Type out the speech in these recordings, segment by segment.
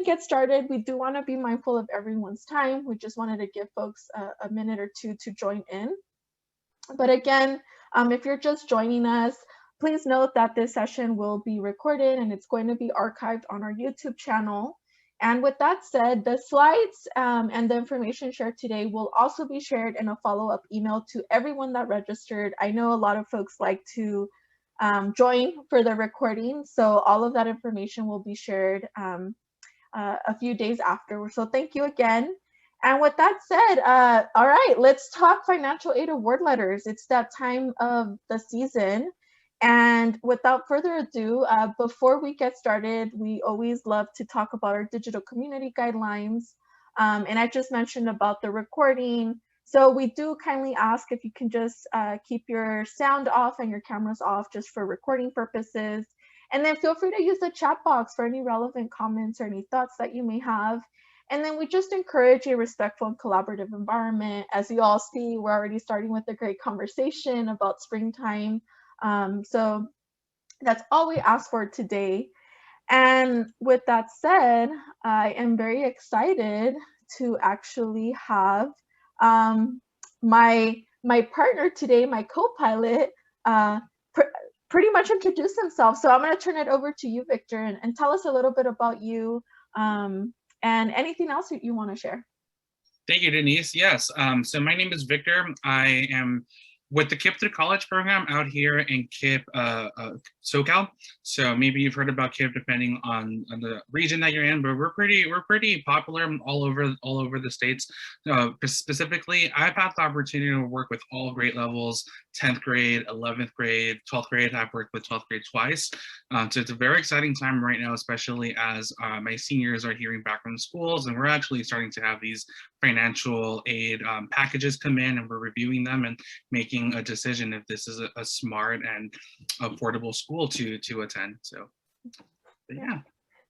get started, we do want to be mindful of everyone's time. We just wanted to give folks a minute or two to join in. But again, if you're just joining us, please note that this session will be recorded and it's going to be archived on our YouTube channel. And with that said, the slides and the information shared today will also be shared in a follow-up email to everyone that registered. I know a lot of folks like to join for the recording, so all of that information will be shared a few days after. So thank you again. And with that said, all right, let's talk financial aid award letters. It's that time of the season. And without further ado, before we get started, we always love to talk about our digital community guidelines. And I just mentioned about the recording. So we do kindly ask if you can just keep your sound off and your cameras off just for recording purposes. And then feel free to use the chat box for any relevant comments or any thoughts that you may have. And then we just encourage a respectful and collaborative environment. As you all see, we're already starting with a great conversation about springtime. So that's all we ask for today. And with that said, I am very excited to actually have my partner today, my co-pilot, pretty much introduce himself. So I'm going to turn it over to you, Victor, and tell us a little bit about you and anything else that you want to share. Thank you, Denise. Yes, so my name is Victor. I am with the KIPP Through College program out here in KIPP, SoCal. So maybe you've heard about KIPP depending on the region that you're in, but we're pretty popular all over the states. Specifically, I've had the opportunity to work with all grade levels, 10th grade, 11th grade, 12th grade. I've worked with 12th grade twice. So it's a very exciting time right now, especially as my seniors are hearing back from schools, and we're actually starting to have these financial aid packages come in, and we're reviewing them and making a decision if this is a smart and affordable school to attend. So yeah.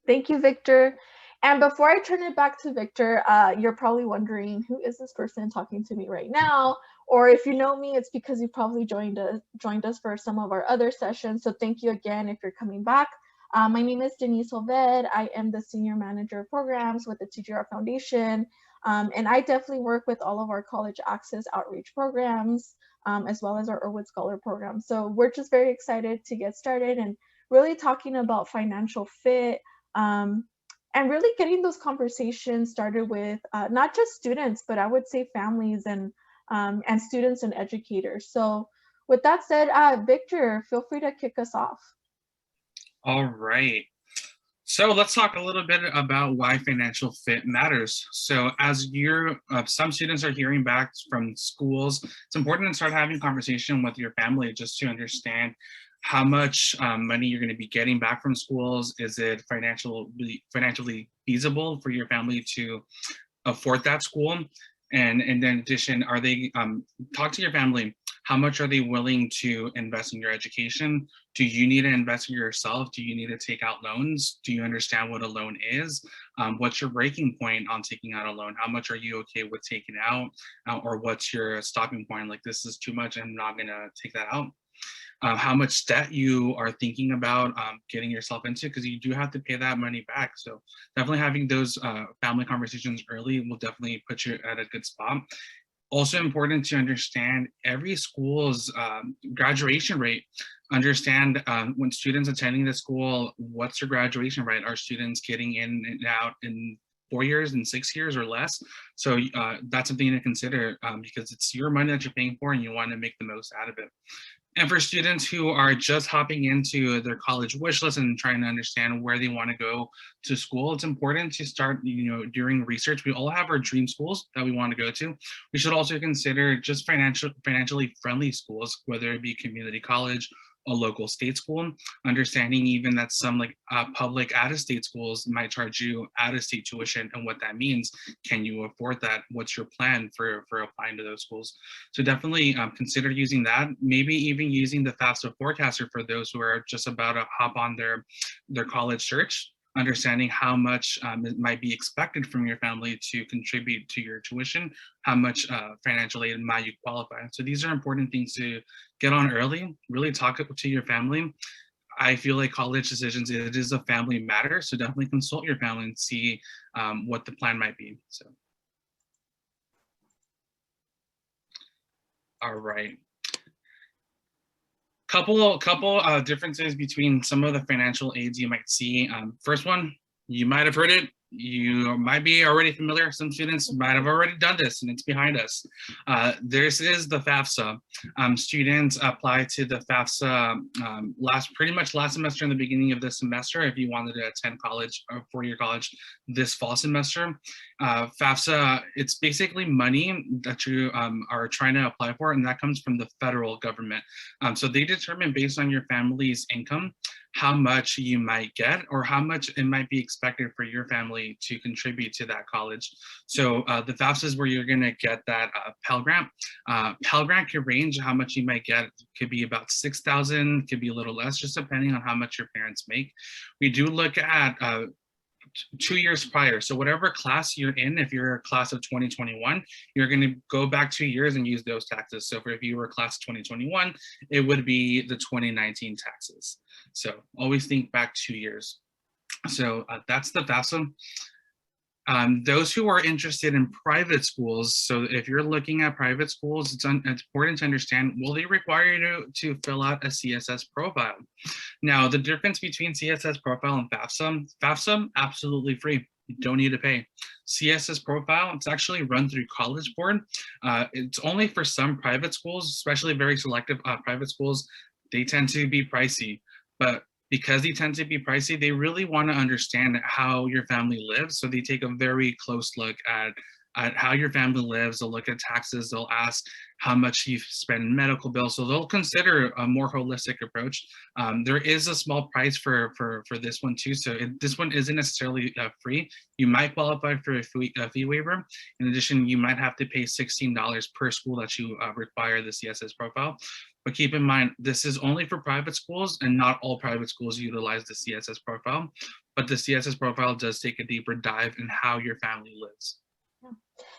Thank you, Victor. And before I turn it back to Victor, you're probably wondering, who is this person talking to me right now? Or if you know me, it's because you probably joined us for some of our other sessions. So thank you again if you're coming back. My name is Denise Olved. I am the Senior Manager of Programs with the TGR Foundation. And I definitely work with all of our college access outreach programs, as well as our Irwood Scholar program. So we're just very excited to get started and really talking about financial fit, and really getting those conversations started with not just students, but I would say families and students and educators. So with that said, Victor, feel free to kick us off. All right. So let's talk a little bit about why financial fit matters. So as some students are hearing back from schools, it's important to start having a conversation with your family just to understand how much money you're going to be getting back from schools. Is it financially feasible for your family to afford that school? And in addition, are they talk to your family? How much are they willing to invest in your education? Do you need to invest in yourself? Do you need to take out loans? Do you understand what a loan is? What's your breaking point on taking out a loan? How much are you okay with taking out? Or what's your stopping point? Like, this is too much, I'm not gonna take that out. How much debt you are thinking about getting yourself into, because you do have to pay that money back. So definitely having those family conversations early will definitely put you at a good spot. Also important to understand every school's graduation rate. Understand when students attending the school, what's your graduation rate? Are students getting in and out in 4 years and 6 years or less? So that's something to consider because it's your money that you're paying for and you want to make the most out of it. And for students who are just hopping into their college wish list and trying to understand where they want to go to school, it's important to start, doing research. We all have our dream schools that we want to go to. We should also consider just financially friendly schools, whether it be community college, a local state school, understanding even that some public out-of-state schools might charge you out-of-state tuition, and what that means. Can you afford that? What's your plan for applying to those schools? So definitely consider using that, maybe even using the FAFSA forecaster for those who are just about to hop on their college search, understanding how much it might be expected from your family to contribute to your tuition, how much financial aid might you qualify. So these are important things to get on early, really talk to your family. I feel like college decisions, it is a family matter. So definitely consult your family and see what the plan might be. So. All right. Couple differences between some of the financial aids you might see. First one, you might have heard it. You might be already familiar. Some students might have already done this, and it's behind us. This is the FAFSA. Students apply to the FAFSA pretty much last semester and the beginning of this semester if you wanted to attend college or four-year college this fall semester. FAFSA, it's basically money that you are trying to apply for, and that comes from the federal government. So they determine based on your family's income how much you might get or how much it might be expected for your family to contribute to that college. So the FAFSA is where you're going to get that Pell Grant. Pell Grant can range how much you might get. Could be about $6,000, could be a little less, just depending on how much your parents make. We do look at 2 years prior. So whatever class you're in, if you're a class of 2021, you're going to go back 2 years and use those taxes. So if you were class of 2021, it would be the 2019 taxes. So always think back 2 years. So that's the FAFSA. Those who are interested in private schools, so if you're looking at private schools, it's important to understand, will they require you to fill out a CSS profile? Now, the difference between CSS profile and FAFSA, absolutely free. You don't need to pay. CSS profile, it's actually run through College Board. It's only for some private schools, especially very selective private schools. They tend to be pricey, but because they tend to be pricey, they really want to understand how your family lives. So they take a very close look at how your family lives. They'll look at taxes. They'll ask how much you spend in medical bills. So they'll consider a more holistic approach. There is a small price for this one too. So this one isn't necessarily free. You might qualify for a fee waiver. In addition, you might have to pay $16 per school that you require the CSS profile. But keep in mind, this is only for private schools, and not all private schools utilize the CSS profile. But the CSS profile does take a deeper dive in how your family lives.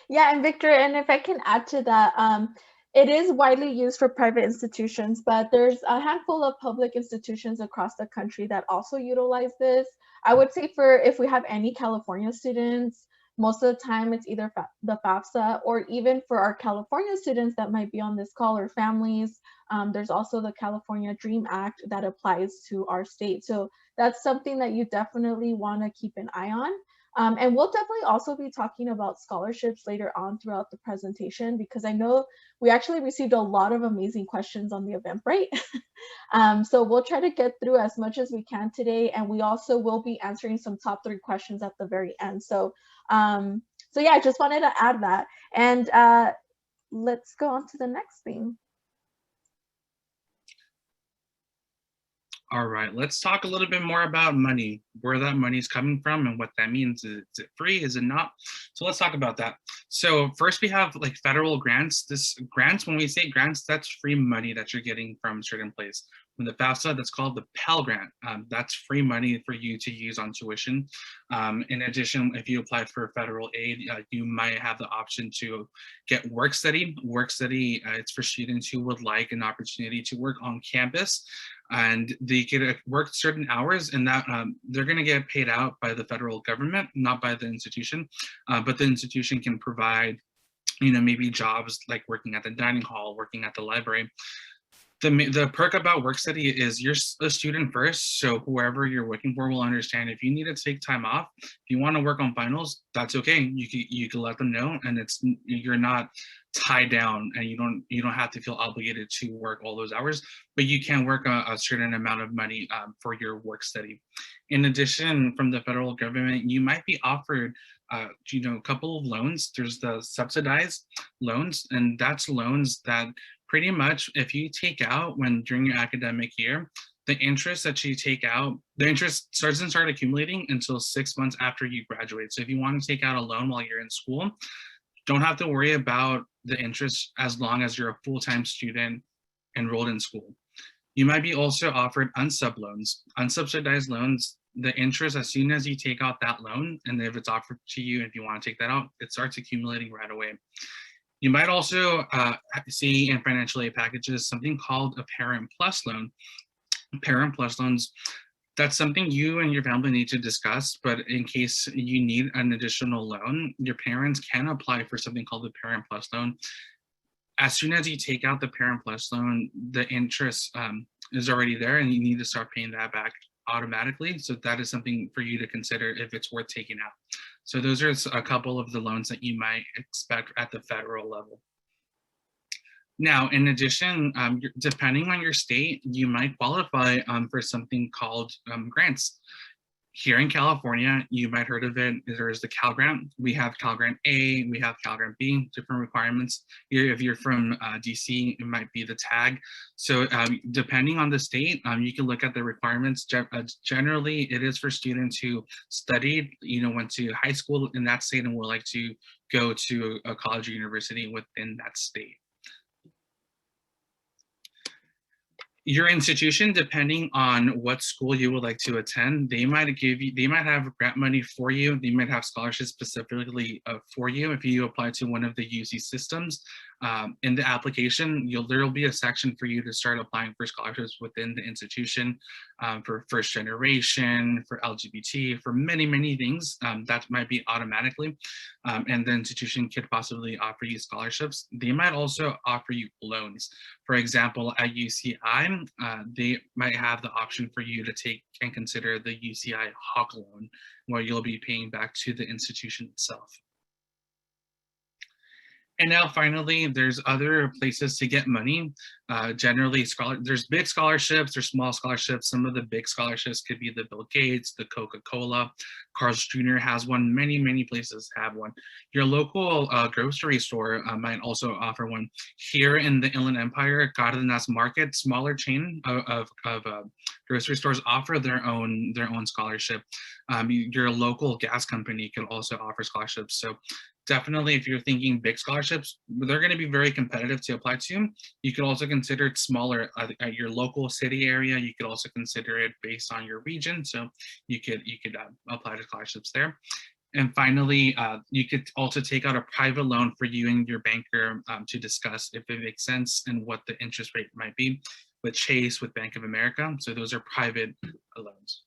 Yeah, and Victor, and if I can add to that, it is widely used for private institutions, but there's a handful of public institutions across the country that also utilize this. I would say if we have any California students, most of the time it's either the FAFSA, or even for our California students that might be on this call or families, there's also the California Dream Act that applies to our state. So that's something that you definitely want to keep an eye on. And we'll definitely also be talking about scholarships later on throughout the presentation, because I know we actually received a lot of amazing questions on the Eventbrite. So we'll try to get through as much as we can today. And we also will be answering some top 3 questions at the very end. So yeah, I just wanted to add that. And let's go on to the next thing. All right, let's talk a little bit more about money, where that money is coming from and what that means. Is it free? Is it not? So let's talk about that. So first we have like federal grants. Grants, when we say grants, that's free money that you're getting from a certain place. When the FAFSA, that's called the Pell Grant. That's free money for you to use on tuition. In addition, if you apply for federal aid, you might have the option to get work study. Work study, it's for students who would like an opportunity to work on campus, and they could work certain hours, and that they're going to get paid out by the federal government, not by the institution, but the institution can provide, maybe jobs like working at the dining hall, working at the library. The perk about work study is you're a student first, so whoever you're working for will understand if you need to take time off. If you want to work on finals, that's okay. You can let them know, and you're not tied down, and you don't have to feel obligated to work all those hours, but you can work a certain amount of money for your work study. In addition, from the federal government, you might be offered a couple of loans. There's the subsidized loans, and that's loans that pretty much if you take out during your academic year, the interest that you take out, the interest doesn't start accumulating until 6 months after you graduate. So if you want to take out a loan while you're in school, don't have to worry about the interest as long as you're a full-time student enrolled in school. You might be also offered unsub loans. Unsubsidized loans, the interest as soon as you take out that loan, and if it's offered to you, if you want to take that out, it starts accumulating right away. You might also see in financial aid packages something called a Parent Plus loan. Parent Plus loans, that's something you and your family need to discuss, but in case you need an additional loan, your parents can apply for something called the Parent Plus loan. As soon as you take out the Parent Plus loan, the interest is already there and you need to start paying that back automatically. So that is something for you to consider if it's worth taking out. So those are a couple of the loans that you might expect at the federal level. Now, in addition, depending on your state, you might qualify for something called grants. Here in California, you might heard of it. There's the Cal Grant. We have Cal Grant A, we have Cal Grant B, different requirements. Here, if you're from DC, it might be the TAG. So depending on the state, you can look at the requirements. Generally, it is for students who studied, went to high school in that state and would like to go to a college or university within that state. Your institution, depending on what school you would like to attend, they might have grant money for you. They might have scholarships specifically for you if you apply to one of the UC systems. In the application, there will be a section for you to start applying for scholarships within the institution, for first generation, for LGBT, for many, many things. That might be automatically. And the institution could possibly offer you scholarships. They might also offer you loans. For example, at UCI, they might have the option for you to take and consider the UCI Hawk loan, where you'll be paying back to the institution itself. And now finally, there's other places to get money. Generally, there's big scholarships, there's small scholarships. Some of the big scholarships could be the Bill Gates, the Coca-Cola. Carl's Jr. has one, many, many places have one. Your local grocery store might also offer one. Here in the Inland Empire, Cardenas Market, smaller chain of grocery stores offer their own scholarship. Your local gas company can also offer scholarships. So definitely, if you're thinking big scholarships, they're going to be very competitive to apply to. You could also consider it smaller at your local city area. You could also consider it based on your region. So you could apply to scholarships there. And finally, you could also take out a private loan for you and your banker to discuss if it makes sense and what the interest rate might be with Chase, with Bank of America. So those are private loans.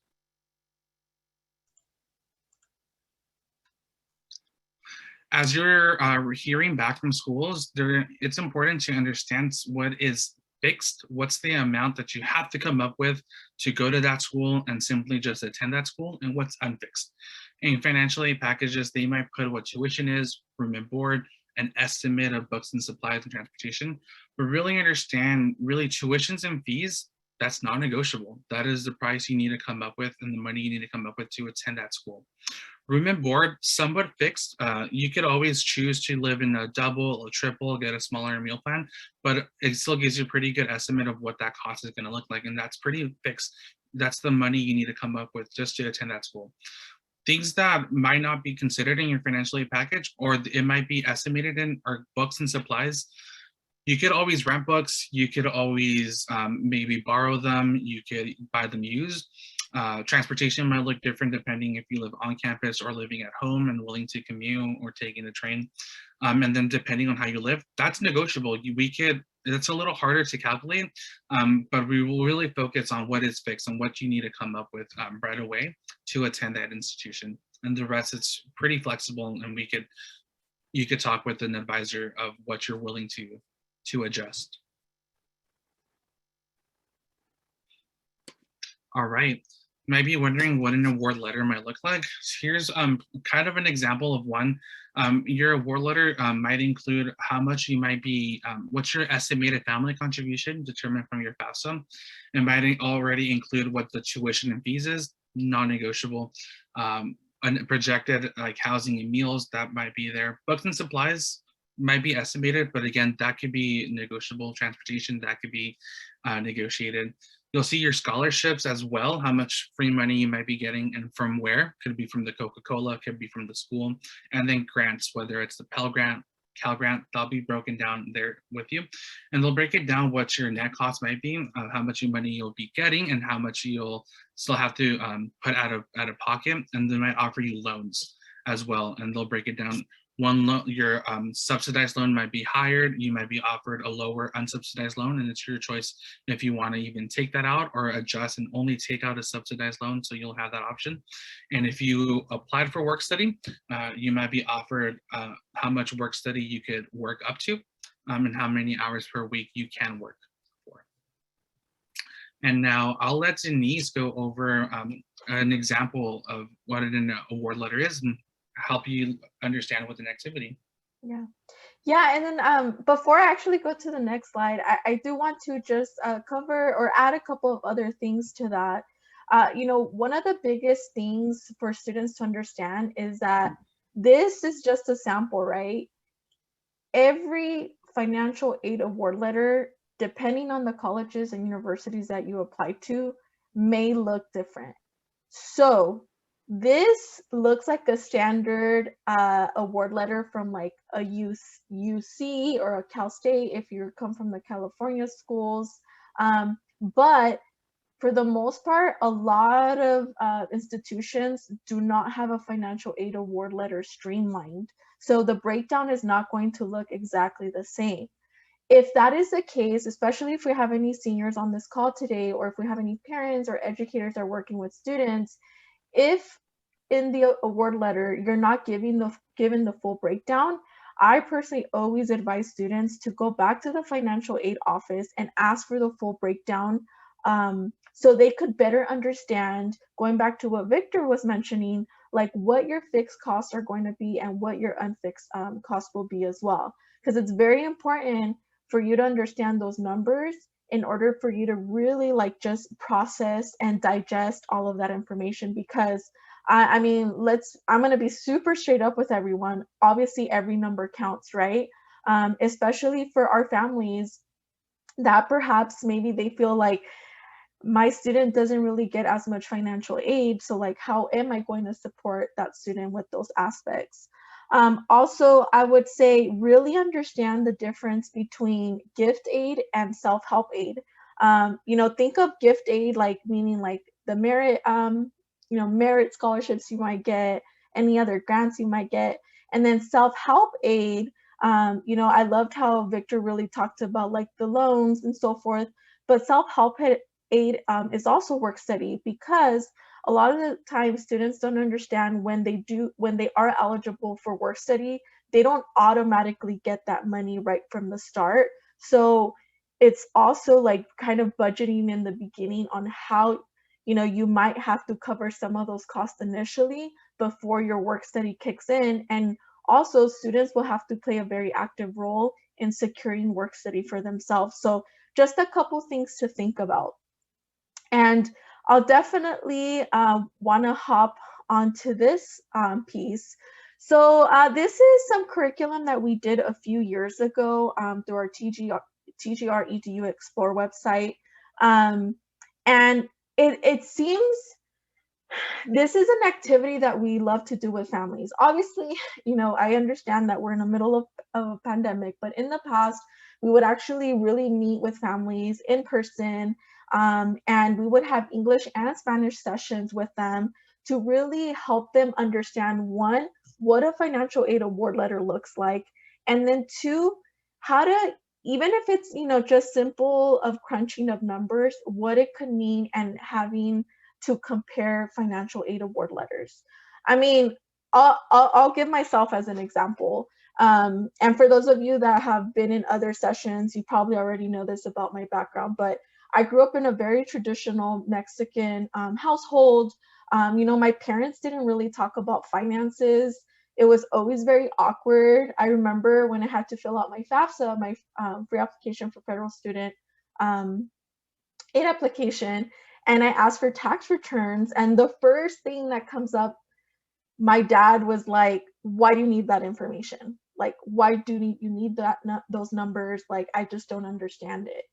As you're hearing back from schools, it's important to understand what is fixed, what's the amount that you have to come up with to go to that school and simply just attend that school, and what's unfixed. In financial aid packages, they might put what tuition is, room and board, an estimate of books and supplies and transportation, but really understand tuitions and fees, that's non-negotiable. That is the price you need to come up with and the money you need to come up with to attend that school. Room and board, somewhat fixed. You could always choose to live in a double, a triple, get a smaller meal plan, but it still gives you a pretty good estimate of what that cost is going to look like, and that's pretty fixed. That's the money you need to come up with just to attend that school. Things that might not be considered in your financial aid package, or it might be estimated in, are books and supplies. You could always rent books. You could always maybe borrow them. You could buy them used. Transportation might look different depending if you live on campus or living at home and willing to commute or taking a train. And then depending on how you live, that's negotiable. It's a little harder to calculate, but we will really focus on what is fixed and what you need to come up with right away to attend that institution. And the rest, it's pretty flexible, and you could talk with an advisor of what you're willing to adjust. All right. You might be wondering what an award letter might look like. Here's kind of an example of one. Your award letter might include how much you might be, what's your estimated family contribution determined from your FAFSA. It might already include what the tuition and fees is, non-negotiable. Projected like housing and meals, that might be there. Books and supplies might be estimated, but again, that could be negotiable. Transportation, that could be negotiated. You'll see your scholarships as well, how much free money you might be getting and from where. Could be from the Coca-Cola, could be from the school. And then grants, whether it's the Pell Grant, Cal Grant, that'll be broken down there with you. And they'll break it down what your net cost might be, how much money you'll be getting and how much you'll still have to put out of pocket. And they might offer you loans as well. And they'll break it down your subsidized loan might be higher. You might be offered a lower unsubsidized loan, and it's your choice if you want to even take that out or adjust and only take out a subsidized loan. So you'll have that option. And if you applied for work study, you might be offered how much work study you could work up to, and how many hours per week you can work for. And now I'll let Denise go over an example of what an award letter is and help you understand with an activity. Yeah, and then before I actually go to the next slide, I do want to just cover or add a couple of other things to that. One of the biggest things for students to understand is that this is just a sample, right? Every financial aid award letter, depending on the colleges and universities that you apply to, may look different. So this looks like a standard award letter from like a UC or a Cal State if you come from the California schools. But for the most part, a lot of institutions do not have a financial aid award letter streamlined. So the breakdown is not going to look exactly the same. If that is the case, especially if we have any seniors on this call today, or if we have any parents or educators that are working with students, if in the award letter you're not given the full breakdown, I personally always advise students to go back to the financial aid office and ask for the full breakdown, so they could better understand, going back to what Victor was mentioning, like what your fixed costs are going to be and what your unfixed costs will be as well. Because it's very important for you to understand those numbers in order for you to really like just process and digest all of that information. Because I'm going to be super straight up with everyone. Obviously, every number counts, right? Especially for our families that perhaps maybe they feel like my student doesn't really get as much financial aid. So like, how am I going to support that student with those aspects? Also, I would say really understand the difference between gift aid and self-help aid. Think of gift aid like meaning like the merit, merit scholarships you might get, any other grants you might get, and then self-help aid. I loved how Victor really talked about like the loans and so forth, but self-help aid is also work study, because a lot of the time students don't understand when they are eligible for work study, they don't automatically get that money right from the start. So it's also like kind of budgeting in the beginning on how you might have to cover some of those costs initially before your work study kicks in. And also students will have to play a very active role in securing work study for themselves. So just a couple things to think about. And I'll definitely want to hop onto this piece. So this is some curriculum that we did a few years ago through our TGR EDU Explore website. And it seems this is an activity that we love to do with families. Obviously, I understand that we're in the middle of a pandemic, but in the past, we would actually really meet with families in person, and we would have English and Spanish sessions with them to really help them understand, one, what a financial aid award letter looks like, and then two, how to, even if it's, just simple of crunching of numbers, what it could mean and having to compare financial aid award letters. I mean, I'll give myself as an example. And for those of you that have been in other sessions, you probably already know this about my background, but I grew up in a very traditional Mexican household. My parents didn't really talk about finances. It was always very awkward. I remember when I had to fill out my FAFSA, my free application for federal student aid application, and I asked for tax returns. And the first thing that comes up, my dad was like, why do you need that information? Like, why do you need those numbers? Like, I just don't understand it.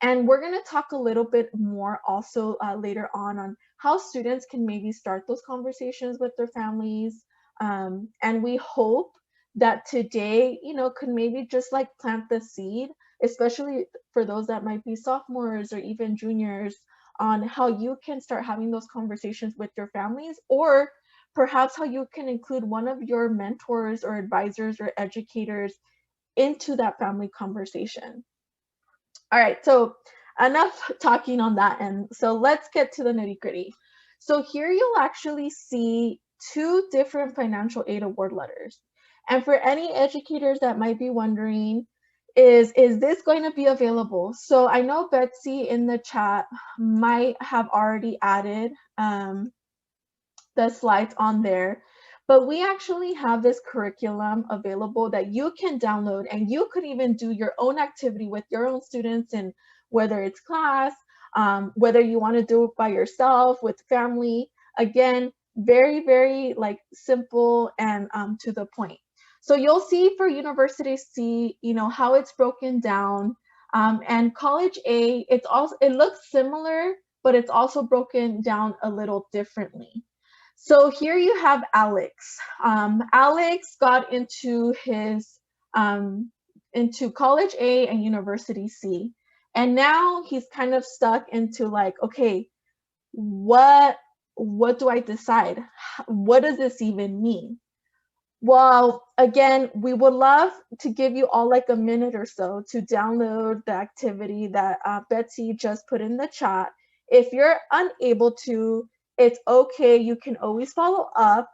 And we're going to talk a little bit more also later on how students can maybe start those conversations with their families. And we hope that today, could maybe just like plant the seed, especially for those that might be sophomores or even juniors, on how you can start having those conversations with your families, or perhaps how you can include one of your mentors or advisors or educators into that family conversation. All right, so enough talking on that end. So let's get to the nitty-gritty. So here you'll actually see two different financial aid award letters. And for any educators that might be wondering, is this going to be available? So I know Betsy in the chat might have already added the slides on there, but we actually have this curriculum available that you can download, and you could even do your own activity with your own students, and whether it's class, whether you want to do it by yourself, with family. Again, very, very like simple and to the point. So you'll see for University C, how it's broken down, and College A, it looks similar, but it's also broken down a little differently. So here you have Alex. Alex got into into College A and University C, and now he's kind of stuck into like, okay, what do I decide? What does this even mean? Well, again, we would love to give you all like a minute or so to download the activity that Betsy just put in the chat. If you're unable to, it's okay. You can always follow up,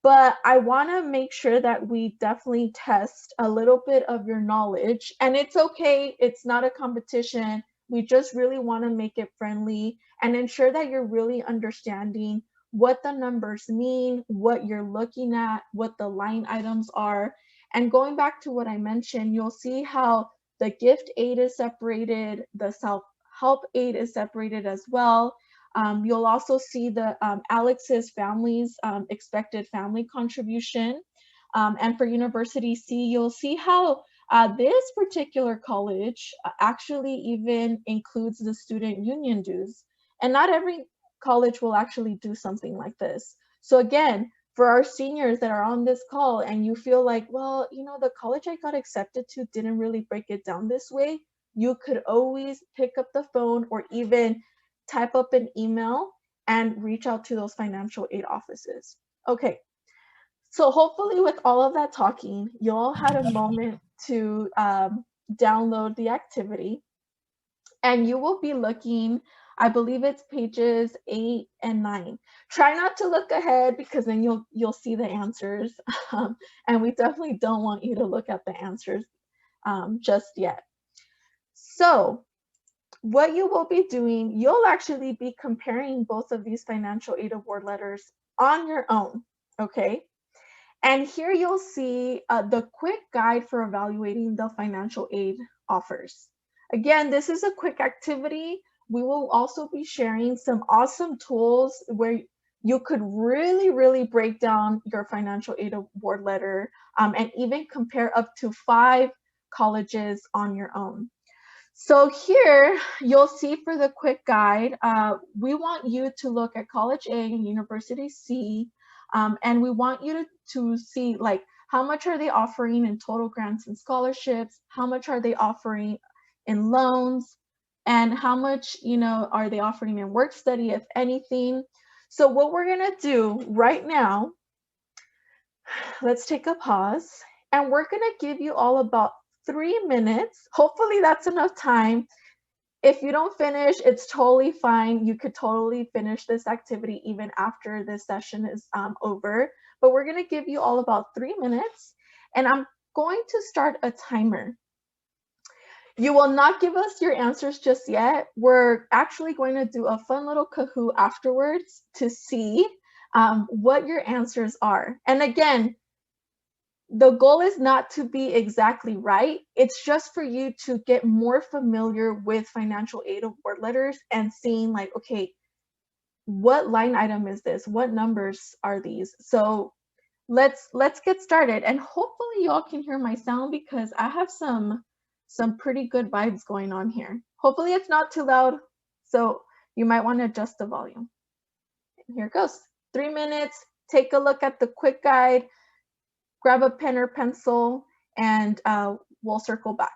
but I want to make sure that we definitely test a little bit of your knowledge. And it's okay. It's not a competition. We just really want to make it friendly and ensure that you're really understanding what the numbers mean, what you're looking at, what the line items are. And going back to what I mentioned, you'll see how the gift aid is separated, the self-help aid is separated as well. You'll also see the Alex's family's expected family contribution. And for University C, you'll see how this particular college actually even includes the student union dues. And not every college will actually do something like this. So again, for our seniors that are on this call and you feel like, well, the college I got accepted to didn't really break it down this way, you could always pick up the phone or even type up an email and reach out to those financial aid offices. Okay, so hopefully with all of that talking, you all had a moment to download the activity, and you will be looking, I believe it's pages 8 and 9. Try not to look ahead because then you'll see the answers. And we definitely don't want you to look at the answers just yet. So what you will be doing, you'll actually be comparing both of these financial aid award letters on your own, okay? And here you'll see the quick guide for evaluating the financial aid offers. Again, this is a quick activity. We will also be sharing some awesome tools where you could really, really break down your financial aid award letter and even compare up to 5 colleges on your own. So here you'll see for the quick guide, we want you to look at College A and University C, and we want you to see like how much are they offering in total grants and scholarships, how much are they offering in loans, and how much are they offering in work study, if anything. So what we're gonna do right now, let's take a pause, and we're gonna give you all about 3 minutes. Hopefully that's enough time. If you don't finish, it's totally fine. You could totally finish this activity even after this session is over. But we're going to give you all about 3 minutes, and I'm going to start a timer. You will not give us your answers just yet. We're actually going to do a fun little Kahoot afterwards to see what your answers are. And again, the goal is not to be exactly right. It's just for you to get more familiar with financial aid award letters and seeing like, okay, what line item is this? What numbers are these? So let's get started. And hopefully y'all can hear my sound because I have some pretty good vibes going on here. Hopefully it's not too loud, so you might want to adjust the volume. Here it goes. 3 minutes. Take a look at the quick guide. Grab a pen or pencil, and we'll circle back.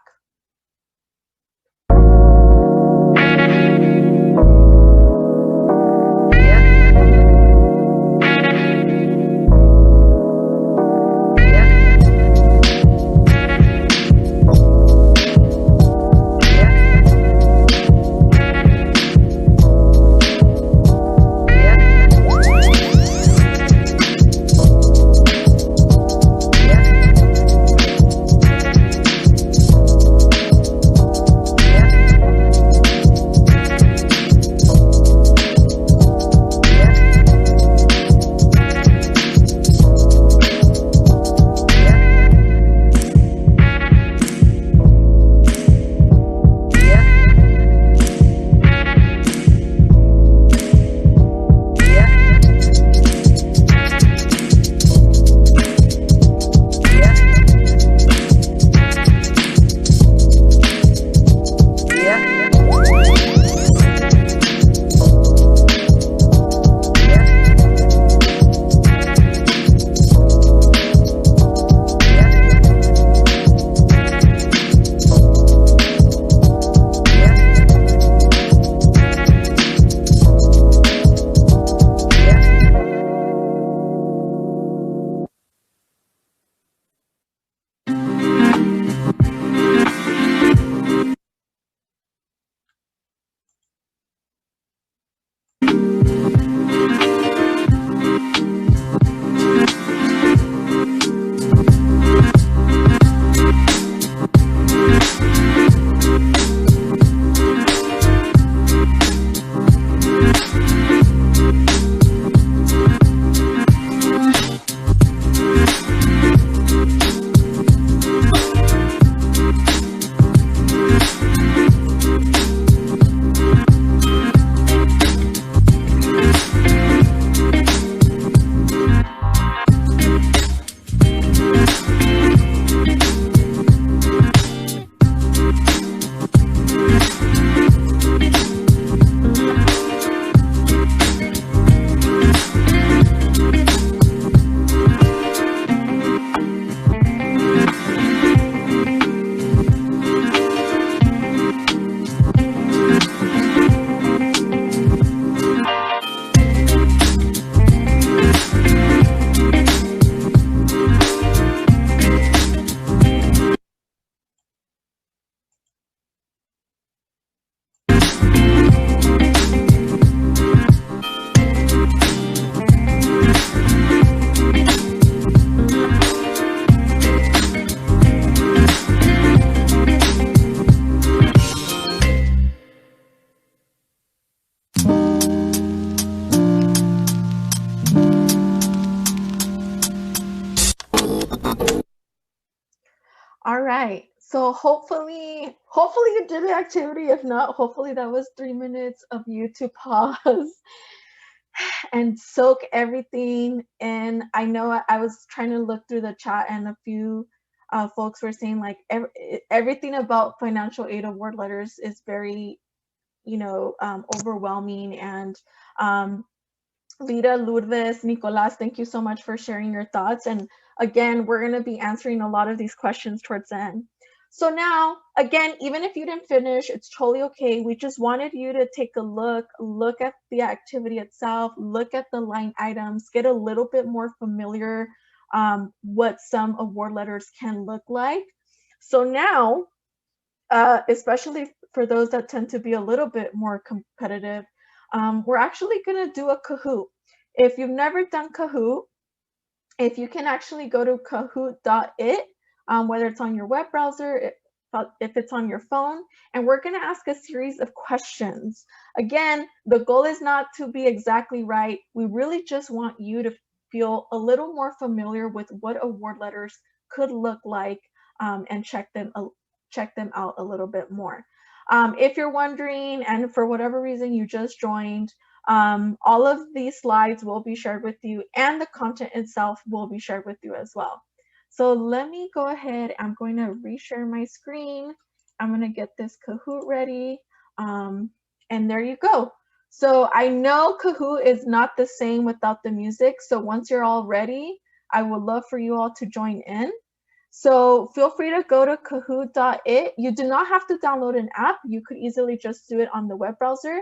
All right. So hopefully you did the activity. If not, hopefully that was 3 minutes of you to pause and soak everything in. I know I was trying to look through the chat, and a few folks were saying like everything about financial aid award letters is very, overwhelming. And Lita, Lourdes, Nicolas, thank you so much for sharing your thoughts. And again, we're going to be answering a lot of these questions towards the end. So now, again, even if you didn't finish, it's totally okay. We just wanted you to take a look at the activity itself, look at the line items, get a little bit more familiar what some award letters can look like. So now, especially for those that tend to be a little bit more competitive, we're actually going to do a Kahoot. If you've never done Kahoot, if you can actually go to kahoot.it, whether it's on your web browser, if it's on your phone, and we're going to ask a series of questions. Again, the goal is not to be exactly right. We really just want you to feel a little more familiar with what award letters could look like, and check them out a little bit more. If you're wondering, and for whatever reason you just joined, all of these slides will be shared with you, and the content itself will be shared with you as well. So let me go ahead. I'm going to reshare my screen. I'm going to get this Kahoot ready. And there you go. So I know Kahoot is not the same without the music. So once you're all ready, I would love for you all to join in. So feel free to go to kahoot.it. You do not have to download an app. You could easily just do it on the web browser.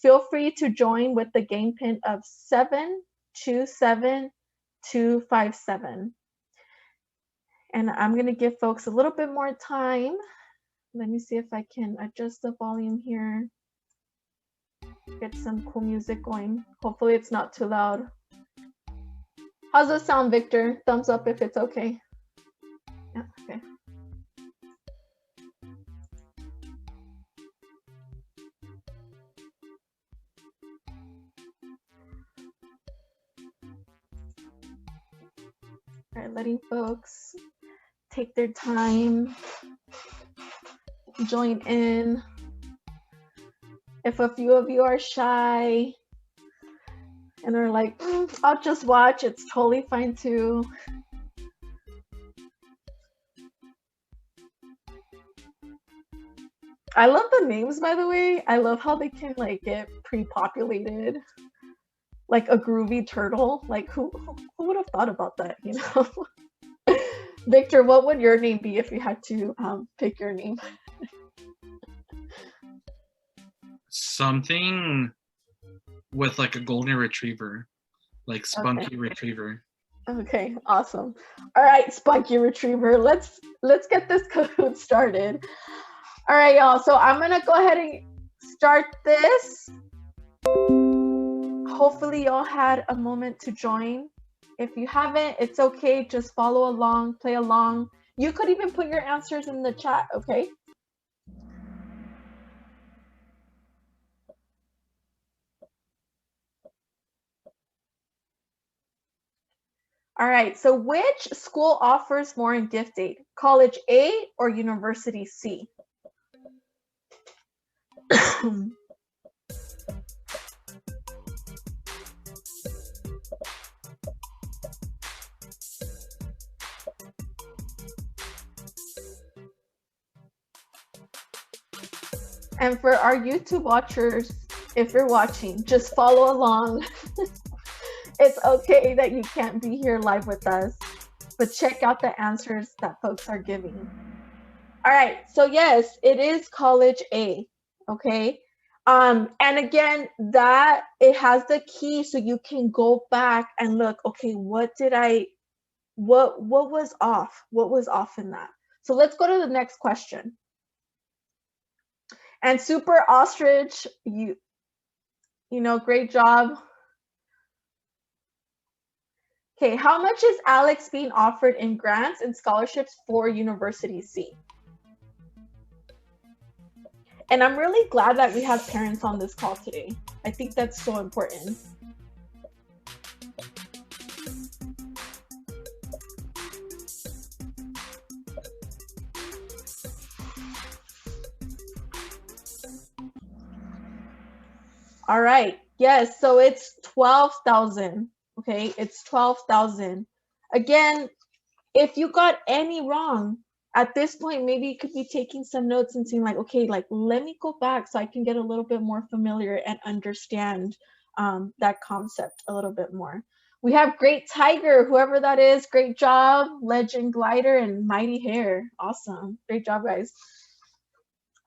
Feel free to join with the game pin of 727257. And I'm going to give folks a little bit more time. Let me see if I can adjust the volume here. Get some cool music going. Hopefully it's not too loud. How's it sound, Victor? Thumbs up if it's okay. Yeah, okay. All right, letting folks take their time, join in. If a few of you are shy and are like, I'll just watch, it's totally fine too. I love the names, by the way. I love how they can like get pre-populated, like a groovy turtle. Like who would have thought about that, you know? Victor, what would your name be if you had to pick your name? Something with like a golden retriever, like Spunky Retriever. Okay, awesome. All right, Spunky Retriever, let's get this Kahoot started. All right, y'all, so I'm gonna go ahead and start this. Hopefully y'all had a moment to join. If you haven't, it's okay, just follow along, play along. You could even put your answers in the chat, okay? All right, so which school offers more in gift aid? College A or University C? And for our YouTube watchers, if you're watching, just follow along. It's okay that you can't be here live with us, but check out the answers that folks are giving. All right, so yes, it is College A, okay? And again, that it has the key so you can go back and look, okay, what was off? What was off in that? So let's go to the next question. And Super Ostrich, you know, great job. Okay, how much is Alex being offered in grants and scholarships for University C? And I'm really glad that we have parents on this call today. I think that's so important. All right. Yes, so it's 12,000. Okay, it's 12,000. Again, if you got any wrong, at this point, maybe you could be taking some notes and saying like, okay, like let me go back so I can get a little bit more familiar and understand that concept a little bit more. We have Great Tiger, whoever that is, great job. Legend Glider and Mighty Hair, awesome. Great job, guys.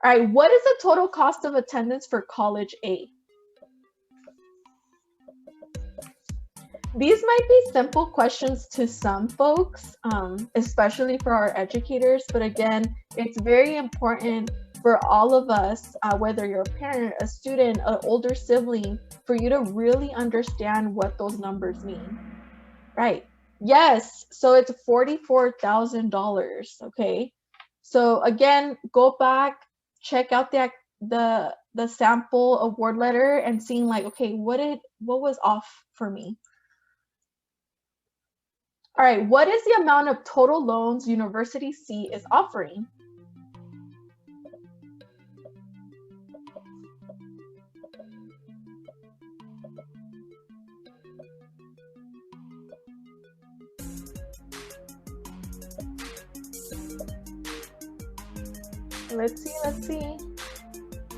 All right, what is the total cost of attendance for College A? These might be simple questions to some folks, especially for our educators, but again, it's very important for all of us, whether you're a parent, a student, an older sibling, for you to really understand what those numbers mean, right? Yes, so it's $44,000, okay? So again, go back, check out the sample award letter and seeing like, okay, what was off for me? All right, what is the amount of total loans University C is offering? Let's see.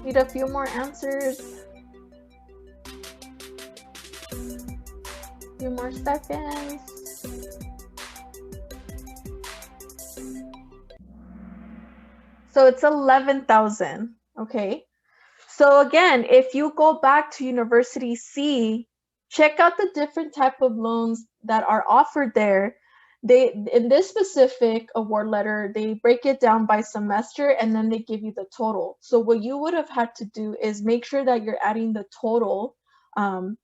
Need a few more answers. A few more seconds. So it's 11,000, okay? So again, if you go back to University C, check out the different type of loans that are offered there. They, in this specific award letter, they break it down by semester and then they give you the total. So what you would have had to do is make sure that you're adding the total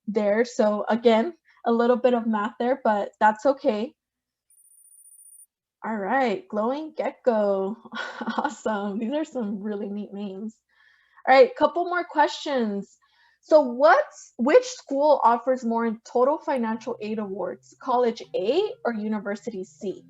there. So again, a little bit of math there, but that's okay. All right, Glowing Gecko. Awesome. These are some really neat names. All right, couple more questions. So which school offers more in total financial aid awards, College A or University C?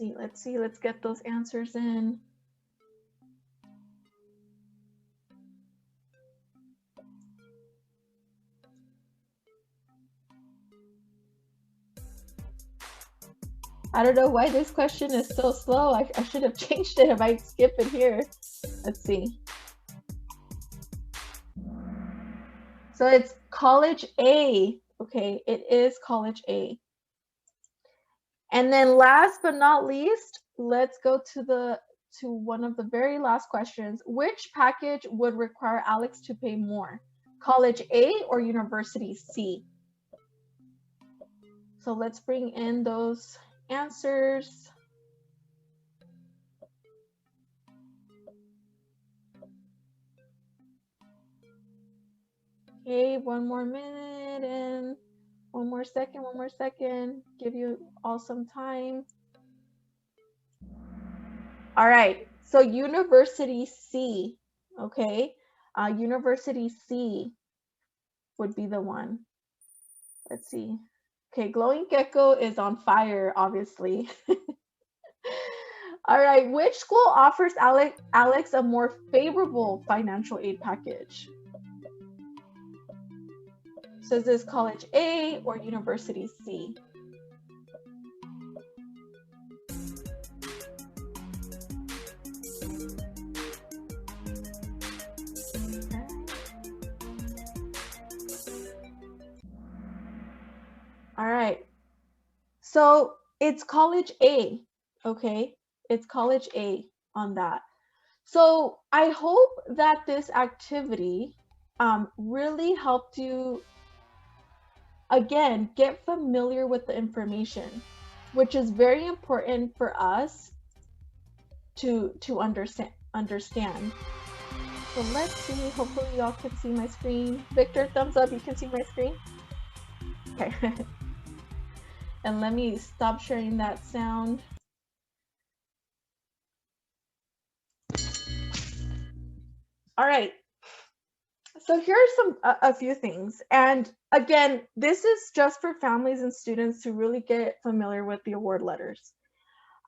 Let's see, let's get those answers in. I don't know why this question is so slow. I should have changed it. I might skip it here. Let's see. So it's College A. Okay, it is College A. And then last but not least, let's go to one of the very last questions. Which package would require Alex to pay more? College A or University C? So let's bring in those answers. Okay, one more minute and one more second. Give you all some time. All right, so University C, okay? University C would be the one. Let's see. Okay, Glowing Gecko is on fire, obviously. All right, which school offers Alex a more favorable financial aid package? So is this College A or University C? All right. So it's College A, okay? It's College A on that. So I hope that this activity really helped you, again, get familiar with the information, which is very important for us to understand. So let's see, hopefully y'all can see my screen. Victor, thumbs up, you can see my screen? Okay. And let me stop sharing that sound. All right. So here are a few things. And again, this is just for families and students to really get familiar with the award letters.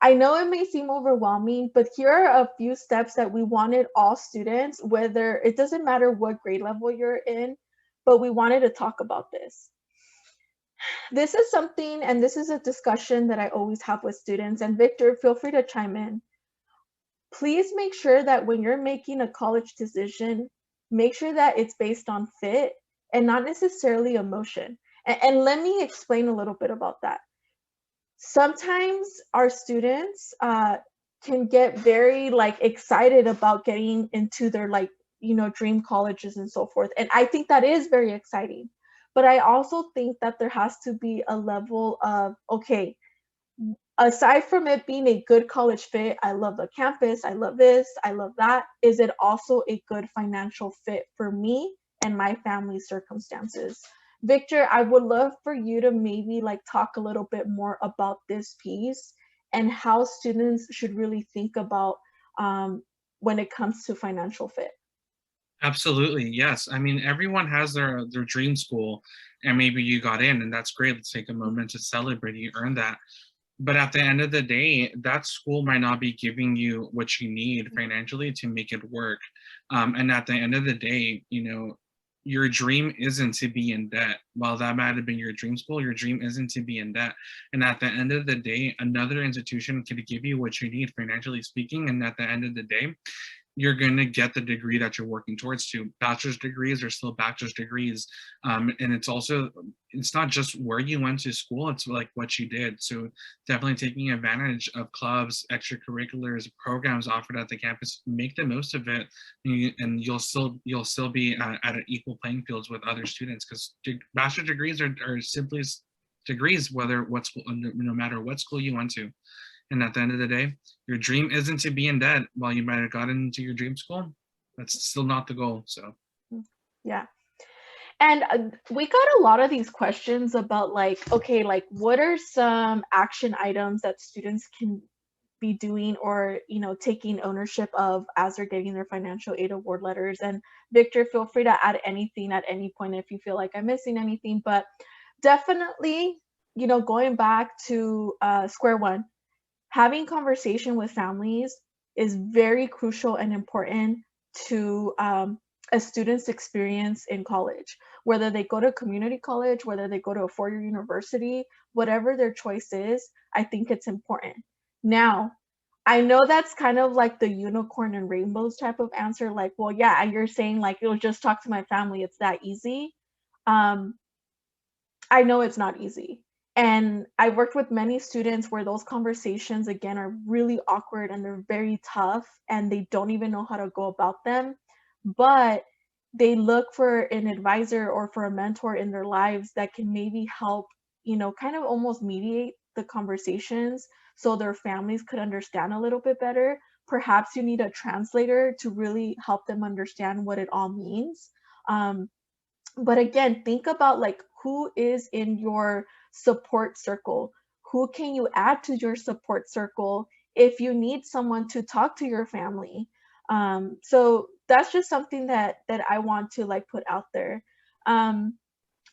I know it may seem overwhelming, but here are a few steps that we wanted all students, whether it doesn't matter what grade level you're in, but we wanted to talk about this. This is something, and this is a discussion that I always have with students. And Victor, feel free to chime in. Please make sure that when you're making a college decision, make sure that it's based on fit and not necessarily emotion. And let me explain a little bit about that. Sometimes our students can get very like excited about getting into their like, you know, dream colleges and so forth. And I think that is very exciting. But I also think that there has to be a level of, okay, aside from it being a good college fit, I love the campus, I love this, I love that. Is it also a good financial fit for me and my family circumstances? Victor, I would love for you to maybe like talk a little bit more about this piece and how students should really think about when it comes to financial fit. Absolutely, yes. I mean, everyone has their dream school, and maybe you got in, and that's great. Let's take a moment to celebrate. You earned that. But at the end of the day, that school might not be giving you what you need financially to make it work. And at the end of the day, you know, your dream isn't to be in debt. While that might have been your dream school, your dream isn't to be in debt. And at the end of the day, another institution could give you what you need financially speaking. And at the end of the day, you're going to get the degree that you're working towards. To bachelor's degrees are still bachelor's degrees, and it's also, it's not just where you went to school, it's like what you did. So definitely taking advantage of clubs, extracurriculars, programs offered at the campus, make the most of it, and you'll still be at an equal playing fields with other students, because bachelor degrees are simply degrees, whether what school, no matter what school you went to. And at the end of the day, your dream isn't to be in debt. While you might have gotten into your dream school, that's still not the goal. So, Yeah. And we got a lot of these questions about like, okay, like what are some action items that students can be doing or, you know, taking ownership of as they're getting their financial aid award letters? And Victor, feel free to add anything at any point if you feel like I'm missing anything, but definitely, you know, going back to square one, having conversation with families is very crucial and important to a student's experience in college, whether they go to community college, whether they go to a four-year university, whatever their choice is. I think it's important. Now, I know that's kind of like the unicorn and rainbows type of answer, like, well, yeah, you're saying like you'll just talk to my family, it's that easy. um, I know it's not easy. And I've worked with many students where those conversations, again, are really awkward and they're very tough and they don't even know how to go about them. But they look for an advisor or for a mentor in their lives that can maybe help, you know, kind of almost mediate the conversations so their families could understand a little bit better. Perhaps you need a translator to really help them understand what it all means. Um, but again, think about like who is in your support circle, who can you add to your support circle if you need someone to talk to your family. So that's just something that I want to like put out there. um,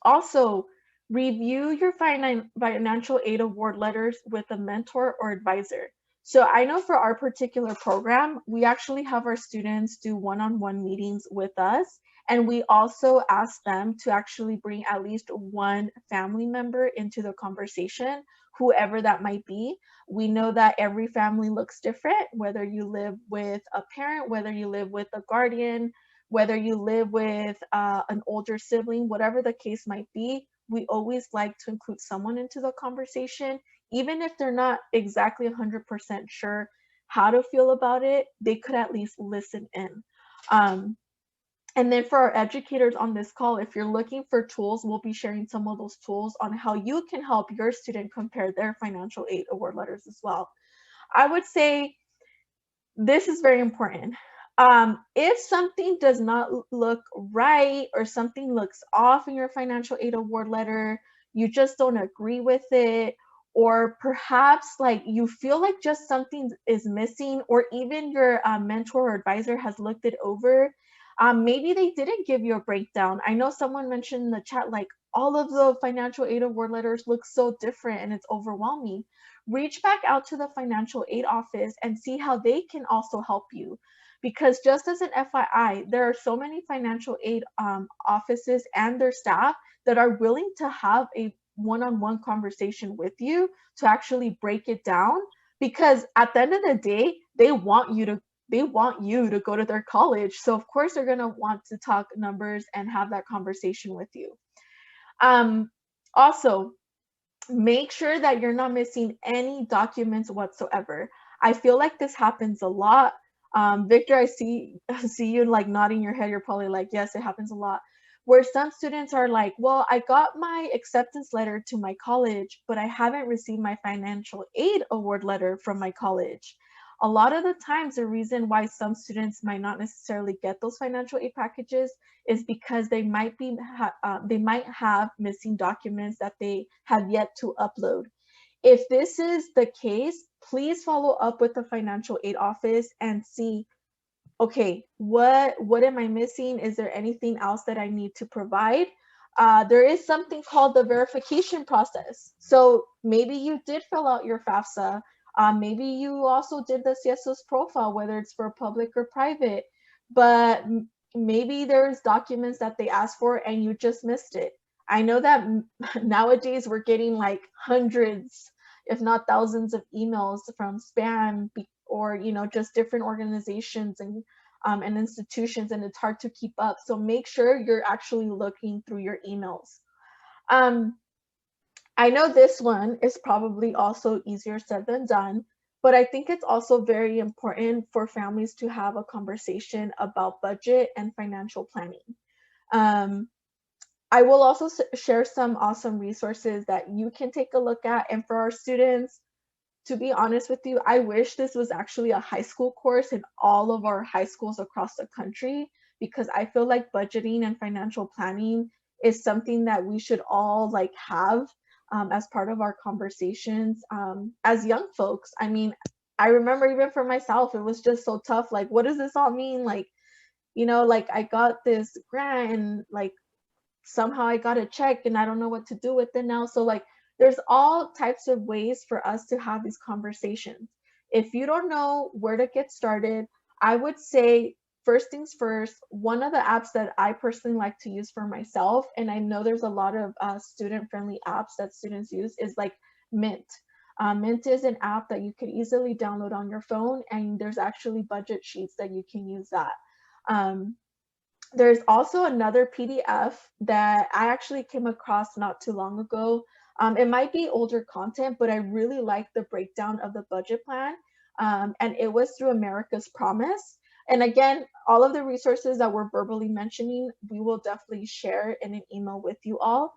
Also, review your financial aid award letters with a mentor or advisor. So I know for our particular program, we actually have our students do one-on-one meetings with us. And we also ask them to actually bring at least one family member into the conversation, whoever that might be. We know that every family looks different, whether you live with a parent, whether you live with a guardian, whether you live with an older sibling, whatever the case might be, we always like to include someone into the conversation, even if they're not exactly 100% sure how to feel about it, they could at least listen in. Um, and then for our educators on this call, if you're looking for tools, we'll be sharing some of those tools on how you can help your student compare their financial aid award letters as well. I would say this is very important. If something does not look right or something looks off in your financial aid award letter, you just don't agree with it, or perhaps like you feel like just something is missing, or even your mentor or advisor has looked it over, Maybe they didn't give you a breakdown. I know someone mentioned in the chat, like, all of the financial aid award letters look so different and it's overwhelming. Reach back out to the financial aid office and see how they can also help you. Because just as an FYI, there are so many financial aid offices and their staff that are willing to have a one-on-one conversation with you to actually break it down, because at the end of the day, they want you to go to their college. So of course they're going to want to talk numbers and have that conversation with you. Also, make sure that you're not missing any documents whatsoever. I feel like this happens a lot. Victor, I see you like nodding your head. You're probably like, yes, it happens a lot. Where some students are like, well, I got my acceptance letter to my college, but I haven't received my financial aid award letter from my college. A lot of the times, the reason why some students might not necessarily get those financial aid packages is because they might have missing documents that they have yet to upload. If this is the case, please follow up with the financial aid office and see, okay, what am I missing? Is there anything else that I need to provide? There is something called the verification process. So maybe you did fill out your FAFSA. Maybe you also did the CSO's profile, whether it's for public or private, but maybe there's documents that they asked for and you just missed it. I know that nowadays we're getting like hundreds, if not thousands of emails from spam or, just different organizations and institutions, and it's hard to keep up. So make sure you're actually looking through your emails. I know this one is probably also easier said than done, but I think it's also very important for families to have a conversation about budget and financial planning. I will also share some awesome resources that you can take a look at. And for our students, to be honest with you, I wish this was actually a high school course in all of our high schools across the country, because I feel like budgeting and financial planning is something that we should all like have as part of our conversations as young folks. I mean, I remember even for myself, it was just so tough. Like, what does this all mean? Like, like I got this grant and like somehow I got a check and I don't know what to do with it now. So like, there's all types of ways for us to have these conversations. If you don't know where to get started, I would say first things first, one of the apps that I personally like to use for myself, and I know there's a lot of student-friendly apps that students use, is like Mint. Mint is an app that you can easily download on your phone, and there's actually budget sheets that you can use that. There's also another PDF that I actually came across not too long ago. It might be older content, but I really like the breakdown of the budget plan. And it was through America's Promise. And again, all of the resources that we're verbally mentioning, we will definitely share in an email with you all.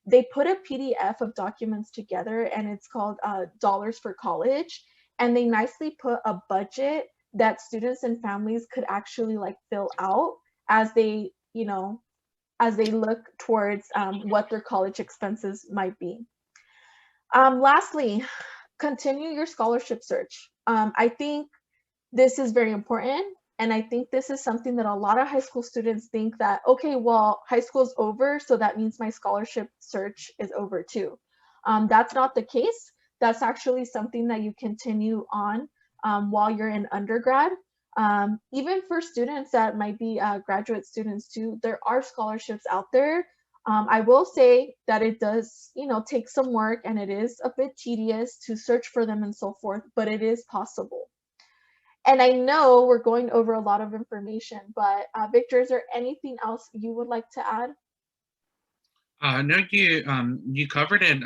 They put a PDF of documents together, and it's called Dollars for College. And they nicely put a budget that students and families could actually like fill out as they, as they look towards what their college expenses might be. Lastly, continue your scholarship search. I think this is very important. And I think this is something that a lot of high school students think that, okay, well, high school's over, so that means my scholarship search is over too. That's not the case. That's actually something that you continue on while you're in undergrad. Even for students that might be graduate students too, there are scholarships out there. I will say that it does, take some work, and it is a bit tedious to search for them and so forth, but it is possible. And I know we're going over a lot of information, but Victor, is there anything else you would like to add? No, you covered it.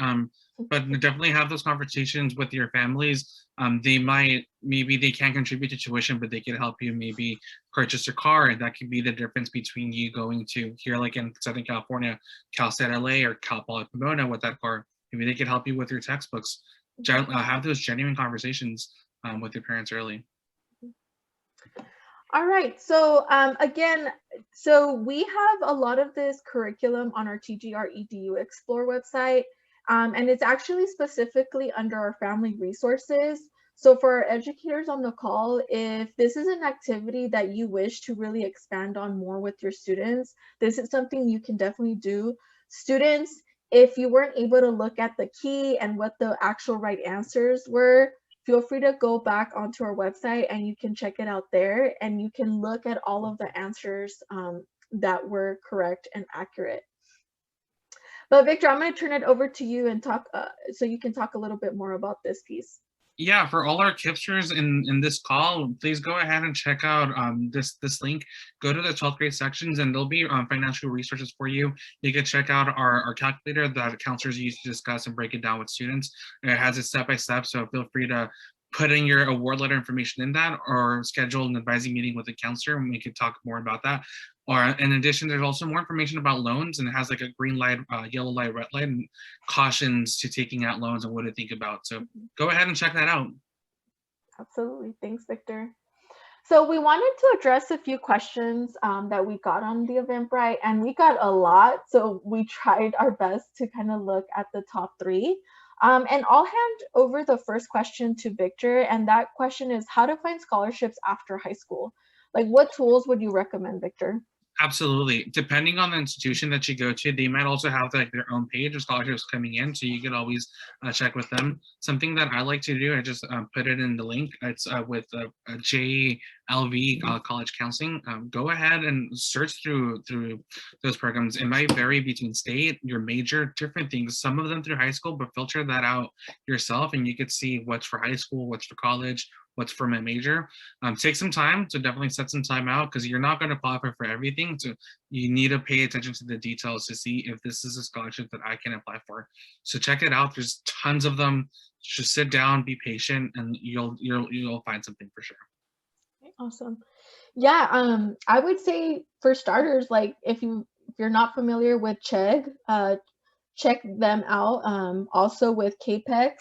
But definitely have those conversations with your families. Maybe they can't contribute to tuition, but they can help you maybe purchase a car, and that could be the difference between you going to here, like in Southern California, Cal State LA or Cal Poly Pomona with that car. Maybe they could help you with your textbooks. Have those genuine conversations with your parents early. All right, so again, so we have a lot of this curriculum on our TGR EDU Explore website, and it's actually specifically under our family resources. So for our educators on the call, if this is an activity that you wish to really expand on more with your students, this is something you can definitely do. Students, if you weren't able to look at the key and what the actual right answers were, feel free to go back onto our website and you can check it out there and you can look at all of the answers that were correct and accurate. But Victor, I'm going to turn it over to you and talk so you can talk a little bit more about this piece. Yeah, for all our Kipsters in this call, please go ahead and check out this link. Go to the 12th grade sections and there'll be financial resources for you. You can check out our calculator that counselors use to discuss and break it down with students. It has it step by step, so feel free to put in your award letter information in that or schedule an advising meeting with a counselor and we could talk more about that. Or in addition, there's also more information about loans and it has like a green light, yellow light, red light, and cautions to taking out loans and what to think about. So go ahead and check that out. Absolutely. Thanks, Victor. So we wanted to address a few questions that we got on the Eventbrite, and we got a lot. So we tried our best to kind of look at the top three. And I'll hand over the first question to Victor. And that question is how to find scholarships after high school. Like, what tools would you recommend, Victor? Absolutely. Depending on the institution that you go to, they might also have like their own page of scholarships coming in, so you could always check with them. Something that I like to do, I just put it in the link. It's with JLV College Counseling. Go ahead and search through those programs. It might vary between state, your major, different things. Some of them through high school, but filter that out yourself, and you could see what's for high school, what's for college, what's for my major. Take some time to definitely set some time out because you're not going to apply for everything. So you need to pay attention to the details to see if this is a scholarship that I can apply for. So check it out. There's tons of them. Just sit down, be patient, and you'll find something for sure. Awesome. Yeah, I would say for starters, like if you're not familiar with Chegg, check them out. Also with CAPEX,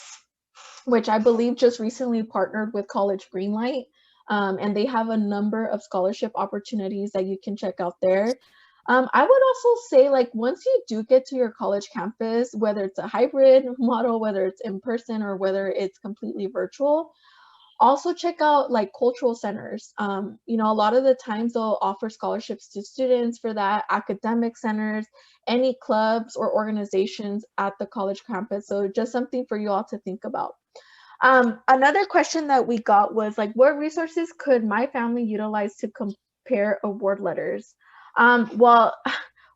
which I believe just recently partnered with College Greenlight, and they have a number of scholarship opportunities that you can check out there. I would also say, like, once you do get to your college campus, whether it's a hybrid model, whether it's in person, or whether it's completely virtual, also check out like cultural centers. You know, a lot of the times they'll offer scholarships to students for that, academic centers, any clubs or organizations at the college campus. So just something for you all to think about. Another question that we got was like, what resources could my family utilize to compare award letters? Well,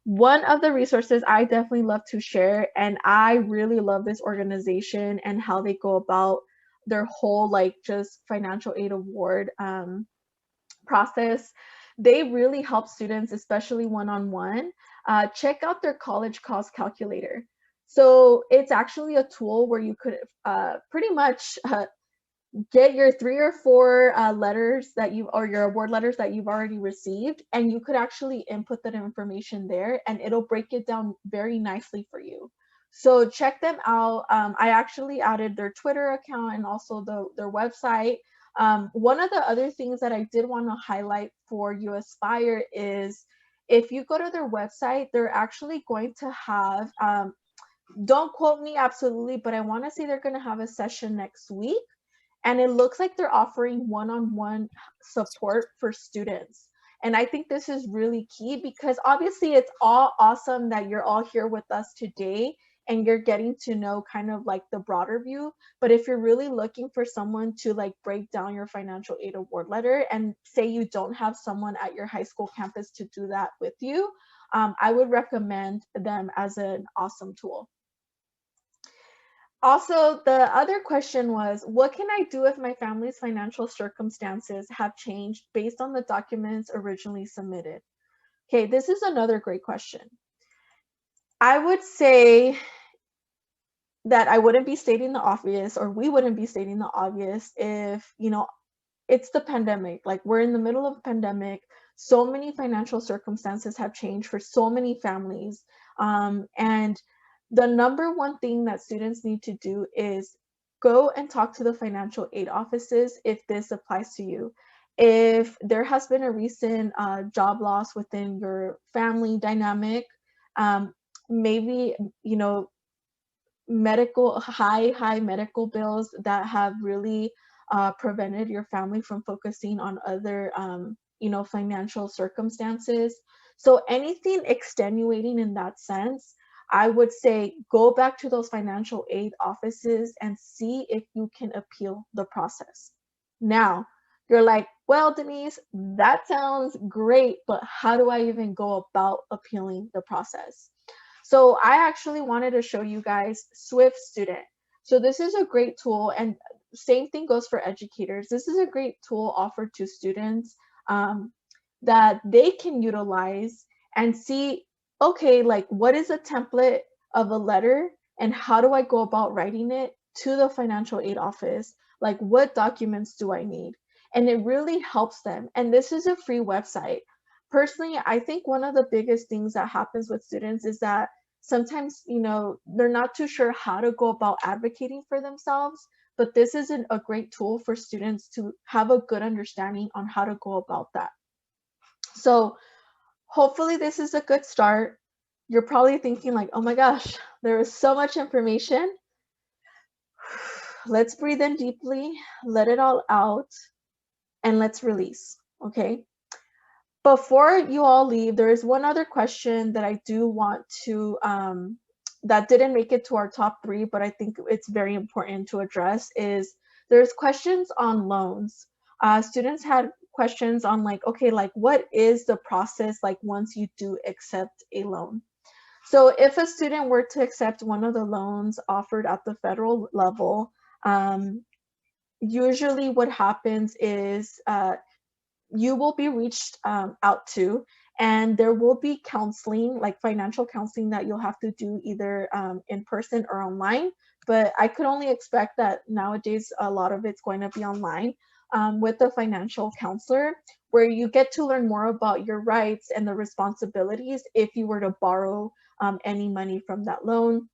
one of the resources I definitely love to share, and I really love this organization and how they go about their whole like just financial aid award process. They really help students, especially one-on-one. Check out their college cost calculator. So it's actually a tool where you could pretty much get your 3 or 4 letters that you or your award letters that you've already received, and you could actually input that information there and it'll break it down very nicely for you. So check them out. I actually added their Twitter account and also their website. One of the other things that I did want to highlight for you Aspire is if you go to their website, they're actually going to have, don't quote me absolutely, but I want to say they're going to have a session next week. And it looks like they're offering one-on-one support for students. And I think this is really key because obviously it's all awesome that you're all here with us today and you're getting to know kind of like the broader view. But if you're really looking for someone to like break down your financial aid award letter and say you don't have someone at your high school campus to do that with you, I would recommend them as an awesome tool. Also, the other question was, what can I do if my family's financial circumstances have changed based on the documents originally submitted? Okay, this is another great question. I would say that I wouldn't be stating the obvious, or we wouldn't be stating the obvious if, you know, it's the pandemic. Like we're in the middle of a pandemic. So many financial circumstances have changed for so many families. And the number one thing that students need to do is go and talk to the financial aid offices if this applies to you. If there has been a recent job loss within your family dynamic, maybe, you know, high medical bills that have really prevented your family from focusing on other, financial circumstances. So anything extenuating in that sense, I would say go back to those financial aid offices and see if you can appeal the process. Now, you're like, well, Denise, that sounds great, but how do I even go about appealing the process? So I actually wanted to show you guys Swift Student. So this is a great tool, and same thing goes for educators. This is a great tool offered to students that they can utilize and see, okay, like what is a template of a letter and how do I go about writing it to the financial aid office? Like what documents do I need? And it really helps them. And this is a free website. Personally, I think one of the biggest things that happens with students is that sometimes, they're not too sure how to go about advocating for themselves, but this is a great tool for students to have a good understanding on how to go about that. So hopefully this is a good start. You're probably thinking like, oh my gosh, there is so much information. Let's breathe in deeply, let it all out, and let's release, okay? Before you all leave, there is one other question that I do want to, that didn't make it to our top 3, but I think it's very important to address, is there's questions on loans. Students had questions on like, okay, like what is the process like once you do accept a loan? So if a student were to accept one of the loans offered at the federal level, usually what happens is you will be reached out to, and there will be counseling, like financial counseling that you'll have to do either in person or online. But I could only expect that nowadays a lot of it's going to be online with a financial counselor, where you get to learn more about your rights and the responsibilities if you were to borrow any money from that loan.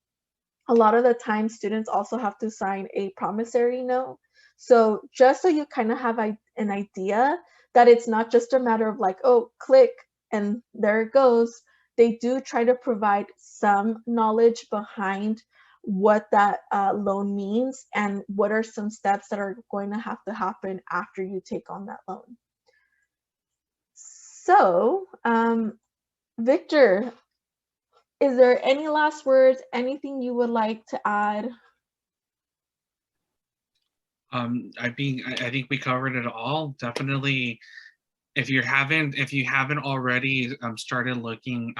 A lot of the time, students also have to sign a promissory note. So just so you kind of have an idea that it's not just a matter of like, oh, click and there it goes. They do try to provide some knowledge behind what that loan means and what are some steps that are going to happen after you take on that loan. So, Victor, is there any last words, anything you would like to add? I think we covered it all. Definitely, if you haven't already started looking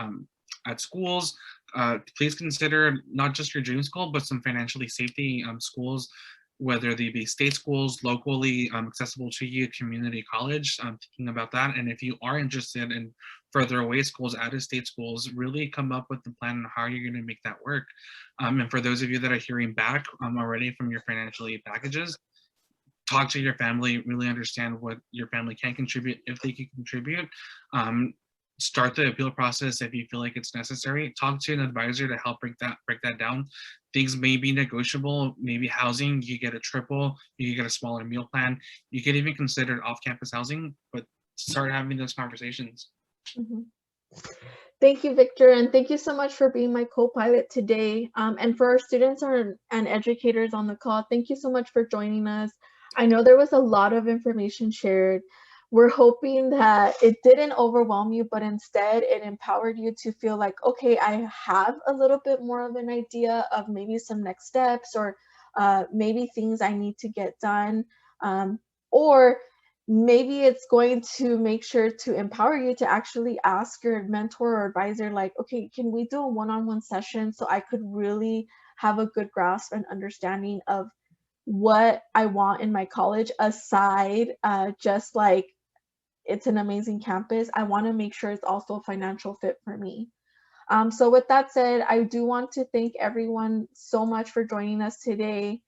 at schools, please consider not just your dream school, but some financially safety schools, whether they be state schools, locally accessible to you, community college. Thinking about that, and if you are interested in further away schools, out of state schools, really come up with the plan on how you're going to make that work. And for those of you that are hearing back already from your financial aid packages, talk to your family, really understand what your family can contribute, if they can contribute. Start the appeal process if you feel like it's necessary. Talk to an advisor to help break that down. Things may be negotiable, maybe housing, you get a triple, you get a smaller meal plan. You could even consider off-campus housing, but start having those conversations. Mm-hmm. Thank you, Victor, and thank you so much for being my co-pilot today. And for our students and educators on the call, thank you so much for joining us. I know there was a lot of information shared. We're hoping that it didn't overwhelm you, but instead it empowered you to feel like, okay, I have a little bit more of an idea of maybe some next steps, or maybe things I need to get done, or maybe it's going to make sure to empower you to actually ask your mentor or advisor, like, okay, can we do a one-on-one session so I could really have a good grasp and understanding of what I want in my college, aside just like it's an amazing campus. I want to make sure it's also a financial fit for me. So with that said, I do want to thank everyone so much for joining us today.